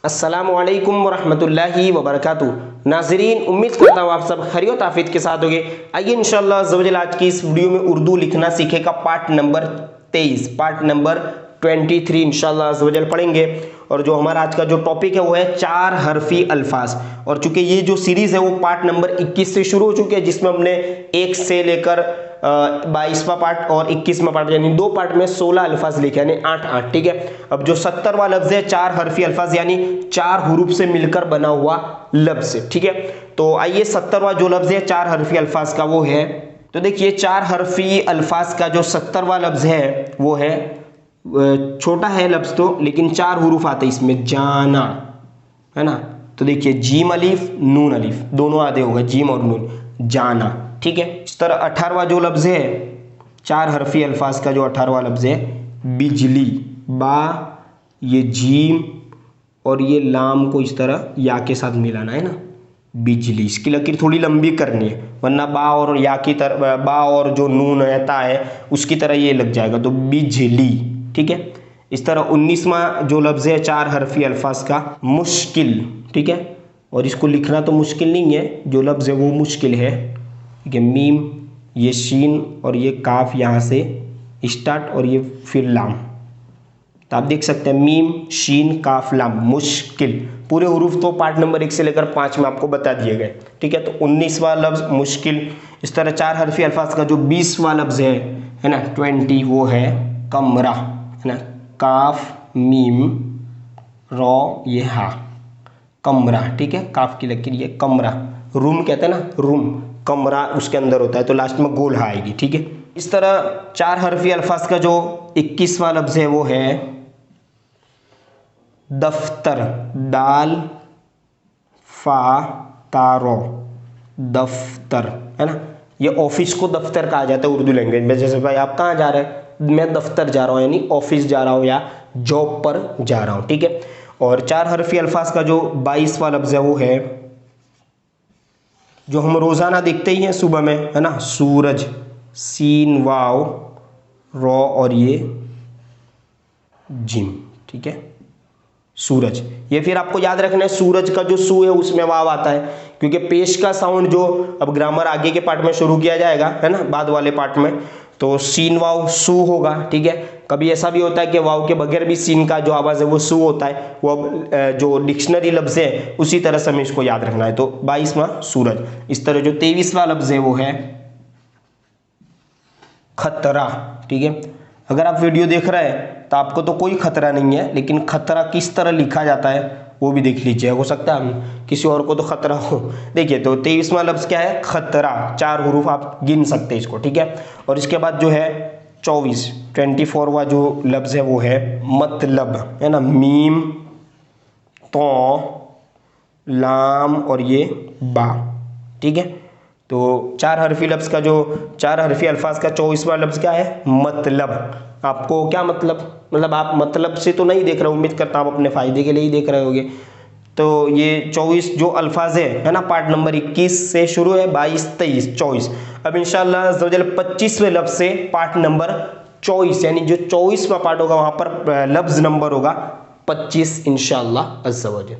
अस्सलामुअलैकुम वरहमतुल्लाहि वबरकातुहू। नाज़रीन, उम्मीद करता हूँ आप सब खैरियत आफियत के साथ होंगे। आइए इंशाअल्लाह अज़्ज़वजल आज की इस वीडियो में उर्दू लिखना सीखेगा पार्ट नंबर 23, पार्ट नंबर 23 इंशाअल्लाह अज़्ज़वजल पढ़ेंगे। और जो हमारा आज का जो टॉपिक है वो है 4 हरफी अल्फाज। और चूंकि ये जो सीरीज है वो पार्ट नंबर 21 से शुरू हो चुकी है, जिसमें हमने 1 से लेकर 22वां पार्ट और 21वां पार्ट यानी 2 पार्ट में 16 अल्फाज लिखे यानी 8 ठीक है। अब जो 70वां लफ्ज है 4 हरफी अल्फाज यानी 4 हुरूफ से मिलकर बना हुआ लफ्ज, ठीक है। तो आइए 70वां जो लफ्ज है 4 हरफी अल्फाज का वो है, तो देखिए 4 हरफी अल्फाज का जो 70वां लफ्ज है वो है, छोटा है लफ्ज तो लेकिन 4 हुरूफ आते हैं इसमें, जाना है ना। तो देखिए जीम अलीफ नून अलीफ दोनों आधे हो गए, जीम और नून, जाना, ठीक है। इस तरह 18वां जो लफ्ज है 4 हरफी अल्फाज का जो 18वां लफ्ज है, बिजली, बा, ये जीम और ये लाम को इस तरह या के साथ मिलाना है ना, बिजली। इसकी लकीर थोड़ी लंबी करनी है वरना बा और या की तरह, बा और जो नून रहता है उसकी तरह ये लग जाएगा, तो बिजली, ठीक है। इस तरह 19वां जो लफ्ज है 4 हरफी अल्फाज का, मुश्किल, ठीक है। और इसको लिखना तो मुश्किल नहीं है, जो लफ्ज है वो मुश्किल है, ठीक है। मीम, ये शीन और ये काफ यहाँ से स्टार्ट और ये फिर लाम, तो आप देख सकते हैं मीम शीन काफ लाम, मुश्किल। पूरे हुरूफ तो पार्ट नंबर 1 से लेकर 5 में आपको बता दिए गए, ठीक है। तो 19वां लफ्ज मुश्किल। इस तरह 4 हरफी अल्फाज का जो 20वां लफ्ज है ना 20, वो है कमरा, है ना, काफ मीम रॉ ये हा, कमरा, ठीक है। काफ की लकीर ये कमरा, रूम कहते हैं ना, रूम, कमरा उसके अंदर होता है तो लास्ट में गोल हा आएगी, ठीक है। इस तरह 4 हरफी अल्फाज का जो 21वां लफ्ज है वो है दफ्तर, दाल फा तारो, दफ्तर, है ना। ये ऑफिस को दफ्तर कहा जाता है उर्दू लैंग्वेज में। जैसे भाई आप कहाँ जा रहे हैं, मैं दफ्तर जा रहा हूँ यानी ऑफिस जा रहा हूँ या जॉब पर जा रहा हूँ, ठीक है। और 4 हरफी अल्फाज का जो 22वां लफ्ज है वो है, जो हम रोजाना देखते ही हैं सुबह में, है ना, सूरज, सीन वाव रॉ और ये जिम, ठीक है, सूरज। ये फिर आपको याद रखना है सूरज का जो सू है उसमें वाव आता है, क्योंकि पेश का साउंड जो अब ग्रामर आगे के पार्ट में शुरू किया जाएगा, है ना, बाद वाले पार्ट में, तो सीन वाव सू होगा, ठीक है। कभी ऐसा भी होता है कि वाव के बगैर भी सीन का जो आवाज है वो सू होता है, वो अब जो डिक्शनरी लफ्ज है उसी तरह से हमें इसको याद रखना है। तो 22वां सूरज। इस तरह जो 23वां लफ्ज है वो है खतरा, ठीक है। अगर आप वीडियो देख रहे हैं तो आपको तो कोई खतरा नहीं है, लेकिन खतरा किस तरह लिखा जाता है वो भी देख लीजिए, हो सकता है हम किसी और को तो खतरा हो। देखिए तो 23वां लफ्ज क्या है, खतरा, 4 हुरूफ आप गिन सकते हैं इसको, ठीक है। और इसके बाद जो है 24वां जो लफ्ज है वो है मतलब, है ना, मीम तो लाम और ये बा, ठीक है। तो 4 हरफी लफ्ज का जो 4 हरफी अल्फाज का 24वां लफ्ज क्या है, मतलब। आपको क्या मतलब आप मतलब से तो नहीं देख रहे, उम्मीद करता हूं आप अपने फायदे के लिए ही देख रहे होंगे। तो ये 24 जो अल्फाज है ना, पार्ट नंबर 21 से शुरू है, 22 23 24। अब इंशाअल्लाह अज़्ज़वजल 25वें लफ्ज से पार्ट नंबर 24 यानी जो 24वां पार्ट होगा वहां पर लफ्ज नंबर होगा 25 इंशाअल्लाह अज़्ज़वजल।